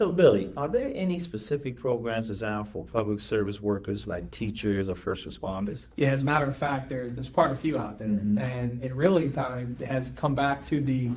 So, Billy, are there any specific programs designed for public service workers like teachers or first responders? Yeah, as a matter of fact, there's quite a few out there, and it really has come back to the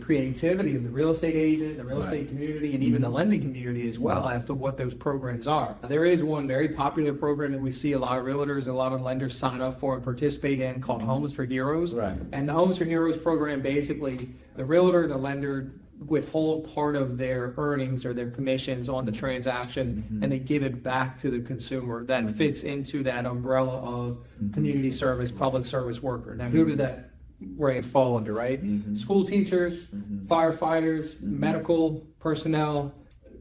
creativity of the real estate agent, the real estate community, and even the lending community as well as to what those programs are. There is one very popular program that we see a lot of realtors, a lot of lenders sign up for and participate in called Homes for Heroes. Right. And the Homes for Heroes program, basically, the realtor, the lender withhold part of their earnings or their commissions on the transaction and they give it back to the consumer. That fits into that umbrella of community service, public service worker. Now, who does that rank fall under, right? School teachers, firefighters, medical personnel,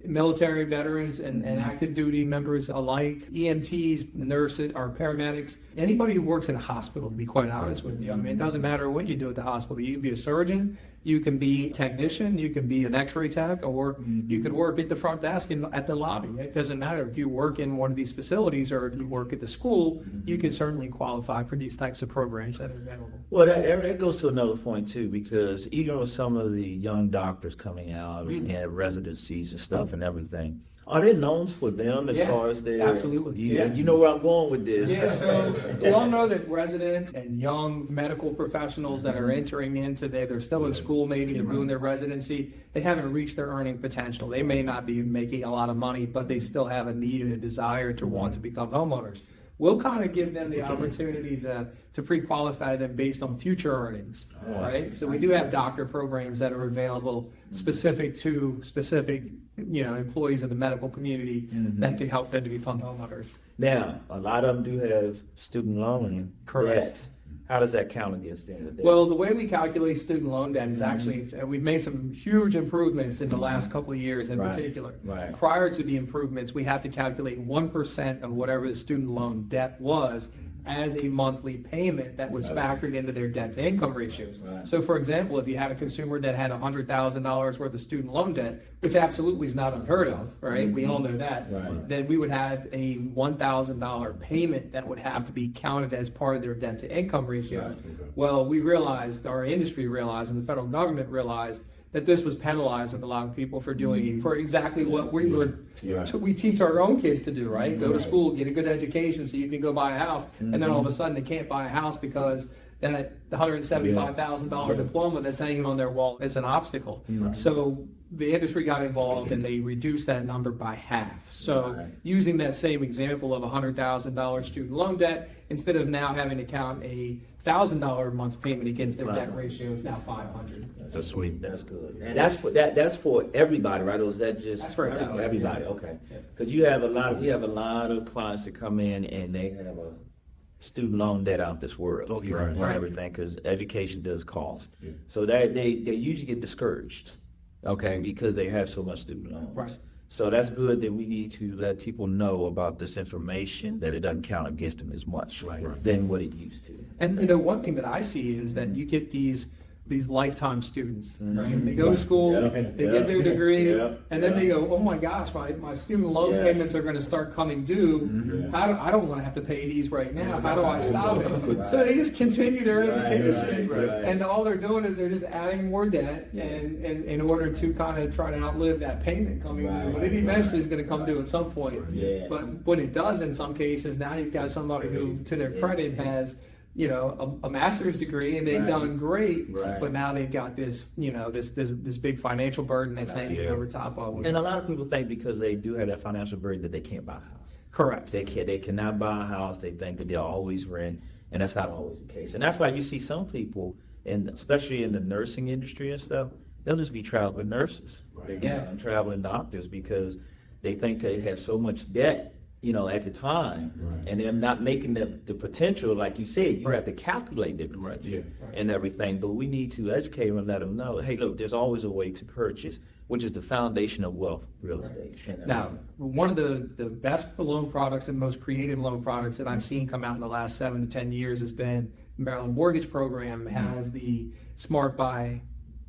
military veterans and active duty members alike, EMTs, nurses, or paramedics, anybody who works in a hospital, to be quite honest with you. I mean, it doesn't matter what you do at the hospital. You can be a surgeon, you can be a technician, you can be an x-ray tech, or you could work at the front desk at the lobby. It doesn't matter if you work in one of these facilities or if you work at the school, you can certainly qualify for these types of programs that are available. Well, that goes to another point too, because even with some of the young doctors coming out and have residencies and stuff and everything, are there loans for them as far as their... Absolutely. You know where I'm going with this. Yeah, so we all know that residents and young medical professionals that are entering into they're still in school, maybe they're doing their residency, they haven't reached their earning potential. They may not be making a lot of money, but they still have a need and a desire to want to become homeowners. We'll kind of give them the opportunity to pre-qualify them based on future earnings, right? So we do have doctor programs that are available specific to employees of the medical community that to help them to become homeowners. Now, a lot of them do have student loan. Correct. Debt. How does that count against the end of the day? Well, the way we calculate student loan debt is actually, we've made some huge improvements in the last couple of years in particular. Right. Prior to the improvements, we had to calculate 1% of whatever the student loan debt was as a monthly payment that was factored into their debt to income ratios. Right. So for example, if you had a consumer that had $100,000 worth of student loan debt, which absolutely is not unheard of, right? We all know that. Right. Then we would have a $1,000 payment that would have to be counted as part of their debt to income ratio. Well, we realized, our industry realized, and the federal government realized that this was penalizing a lot of people for doing for exactly what we teach our own kids to do, right? Go to school, get a good education so you can go buy a house, and then all of a sudden they can't buy a house because that the $175,000 diploma that's hanging on their wall is an obstacle. So the industry got involved and they reduced that number by half. So using that same example of $100,000 student loan debt, instead of now having to count a $1,000 a month payment against their debt ratio, is now $500. That's sweet. That's good. And that's for everybody, right? Or is that just That's for everybody. Everybody, okay. Because you have a lot of clients that come in and they have a student loan debt out this world, and everything, because education does cost. So that they usually get discouraged, okay, because they have so much student loans. Right. So that's good that we need to let people know about this information, that it doesn't count against them as much than what it used to. And one thing that I see is that you get these lifetime students, right? They go to school, they get their degree, and then they go, oh my gosh, my student loan payments are going to start coming due. I don't want to have to pay these right now. How do I stop it? So they just continue their education, and all they're doing is they're just adding more debt, and in order to kind of try to outlive that payment coming due. But it eventually is going to come due at some point. But when it does, in some cases, now you've got somebody who, to their credit, has a master's degree and they've done great, but now they've got this big financial burden that's hanging over top of them. And a lot of people think because they do have that financial burden that they can't buy a house. Correct. They cannot buy a house. They think that they'll always rent, and that's not always the case. And that's why you see some people, and especially in the nursing industry and stuff, they'll just be traveling nurses, and traveling doctors, because they think they have so much debt, at the time, and they're not making the potential, like you said. You have to calculate the potential and everything, but we need to educate them and let them know, hey, look, there's always a way to purchase, which is the foundation of wealth, real estate. Now, one of the best loan products and most creative loan products that I've seen come out in the last 7 to 10 years has been Maryland Mortgage Program has the Smart Buy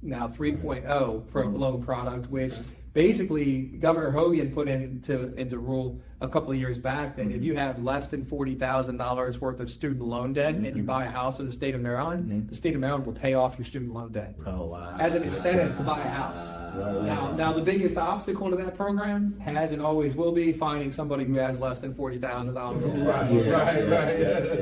now 3.0 loan product, which basically Governor Hogan put into rule a couple of years back that if you have less than $40,000 worth of student loan debt and you buy a house in the state of Maryland, the state of Maryland will pay off your student loan debt Oh, wow. as an incentive to buy a house. Now the biggest obstacle to that program has and always will be finding somebody who has less than $40,000.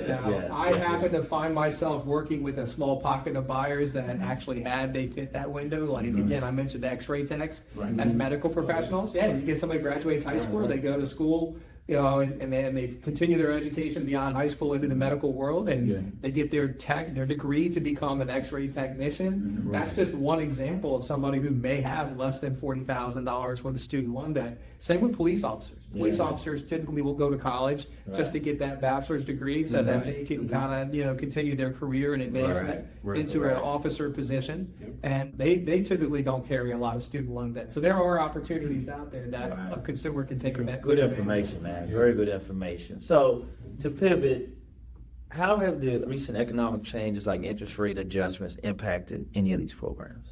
Now, I happen to find myself working with a small pocket of buyers that actually they fit that window. Like again, I mentioned the X-ray techs as medical professionals. Yeah, you get somebody who graduates high school, they go to school, and then they continue their education beyond high school into the medical world, and they get their degree to become an X-ray technician. That's just one example of somebody who may have less than $40,000 worth of student loan debt. Same with police officers. Police officers typically will go to college just to get that bachelor's degree so that they can kind of continue their career and advancement into an officer position. And they typically don't carry a lot of student loan debt. So there are opportunities out there that a consumer can take advantage of. Good information, man. Very good information. So to pivot, how have the recent economic changes like interest rate adjustments impacted any of these programs?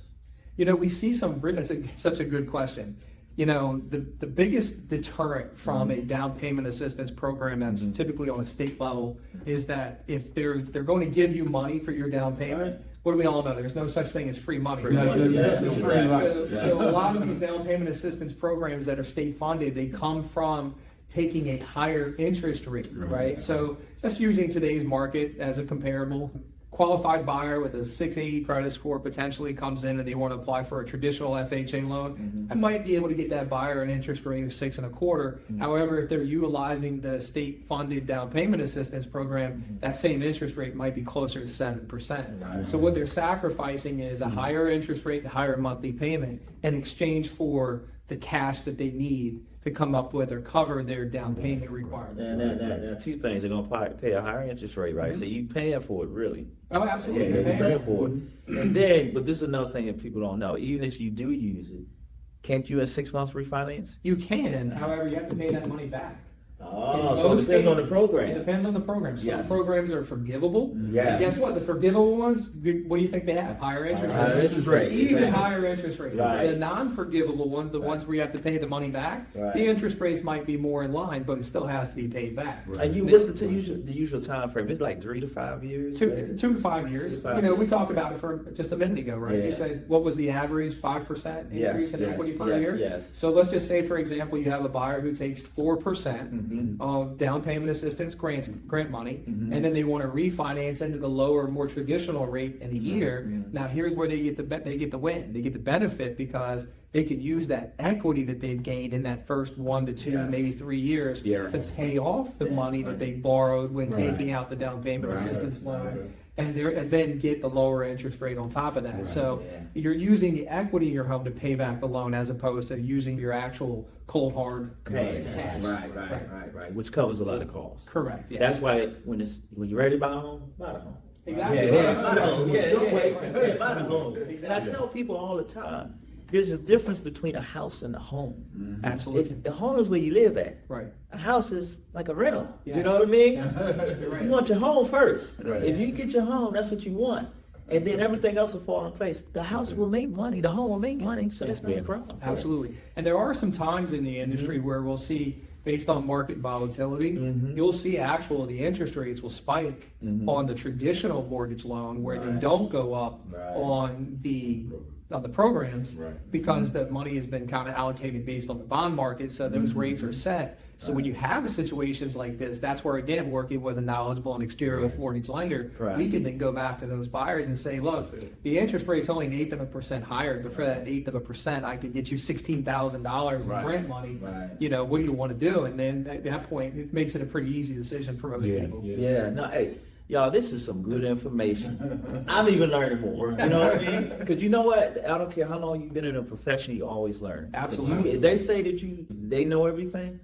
We see that's such a good question. The biggest deterrent from a down payment assistance program that's typically on a state level is that if they're going to give you money for your down payment, what do we all know? There's no such thing as free money. So a lot of these down payment assistance programs that are state funded, they come from taking a higher interest rate, right? So just using today's market as a comparable, qualified buyer with a 680 credit score potentially comes in and they want to apply for a traditional FHA loan. I might be able to get that buyer an interest rate of 6.25. However, if they're utilizing the state-funded down payment assistance program, that same interest rate might be closer to 7%. So what they're sacrificing is a higher interest rate, a higher monthly payment in exchange for the cash that they need to come up with or cover their down payment requirement. And two things, they're going to pay a higher interest rate, right? So you paying for it, really. Oh, absolutely. You're paying for it. And then, but this is another thing that people don't know. Even if you do use it, can't you in 6 months refinance? You can, however, you have to pay that money back. Oh, so it depends on the program. It depends on the program. Some programs are forgivable. Yes. And guess what? The forgivable ones, what do you think they have? Higher interest rates. Higher interest rates. Even higher interest rates. Right. The non-forgivable ones, the ones where you have to pay the money back, the interest rates might be more in line, but it still has to be paid back. And what's the usual time frame? It's like 3 to 5 years? 2 to 5 years. We talked about it for just a minute ago, right? Yeah. You said, what was the average 5% increase in equity per year? Yes. So let's just say, for example, you have a buyer who takes 4% of down payment assistance grant money, and then they want to refinance into the lower, more traditional rate in a year. Now, here's where they get the win. They get the benefit because they can use that equity that they've gained in that first 1 to 2, maybe 3 years to pay off the money that they borrowed when taking out the down payment assistance loan. And then get the lower interest rate on top of that. So you're using the equity in your home to pay back the loan as opposed to using your actual cold hard cash. Right. Which covers a lot of costs. Correct. Yes. That's why when you're ready to buy a home, buy the home. Exactly. Buy the home. Buy the home. And I tell people all the time, there's a difference between a house and a home. Absolutely. The home is where you live at. Right. A house is like a rental. Yes. You know what I mean? You're right. You want your home first. Right. If you get your home, that's what you want. And then everything else will fall in place. The house will make money. The home will make money. So that's being a problem. Absolutely. And there are some times in the industry where we'll see, based on market volatility, you'll see the interest rates will spike on the traditional mortgage loan where they don't go up on the programs because the money has been kind of allocated based on the bond market, so those rates are set. So when you have situations like this, that's where, again, working with a knowledgeable and experienced mortgage lender, we can then go back to those buyers and say, look, the interest rate's only 1/8% higher, but for that 1/8%, I can get you $16,000 in rent money. What do you want to do? And then at that point, it makes it a pretty easy decision for most people. Hey, y'all, this is some good information. I'm even learning more. You know what I mean? Because you know what? I don't care how long you've been in a profession, you always learn. Absolutely. If they say that they know everything,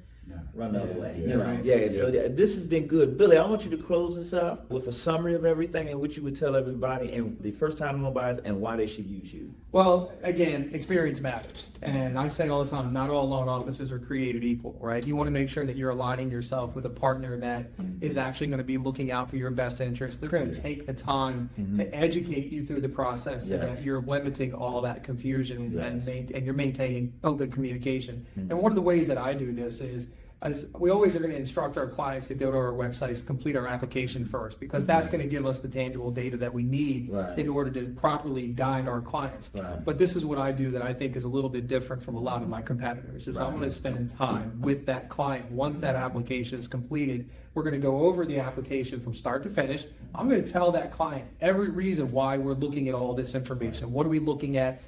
run the other way. So this has been good. Billy, I want you to close this up with a summary of everything and what you would tell everybody and the first-time home buyers and why they should use you. Well, again, experience matters. And I say all the time, not all loan officers are created equal, right? You want to make sure that you're aligning yourself with a partner that is actually going to be looking out for your best interest. They're going to take the time to educate you through the process so that you're limiting all that confusion and you're maintaining good communication. And one of the ways that I do this is as we always are going to instruct our clients to go to our websites, complete our application first, because that's going to give us the tangible data that we need Right. in order to properly guide our clients. Right. But this is what I do that I think is a little bit different from a lot of my competitors, is I'm Right. going to spend time with that client. Once that application is completed, we're going to go over the application from start to finish. I'm going to tell that client every reason why we're looking at all this information. What are we looking at?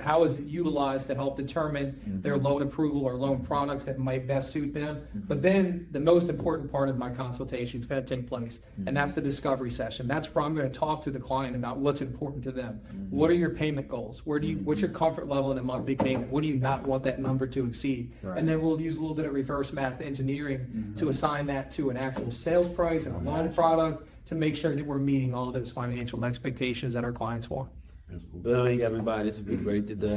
How is it utilized to help determine their loan approval or loan products that might best suit them? But then the most important part of my consultation is going to take place, and that's the discovery session. That's where I'm going to talk to the client about what's important to them. What are your payment goals? What's your comfort level in a monthly payment? What do you not want that number to exceed? Right. And then we'll use a little bit of reverse math engineering to assign that to an actual sales price and a loan product to make sure that we're meeting all of those financial expectations that our clients want. Billy, everybody, this has been great today.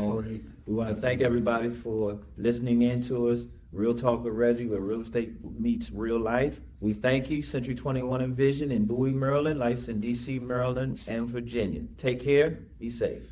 We want to thank everybody for listening in to us. Real Talk with Reggie, where real estate meets real life. We thank you, Century 21 Envision in Bowie, Maryland, licensed in DC, Maryland, and Virginia. Take care. Be safe.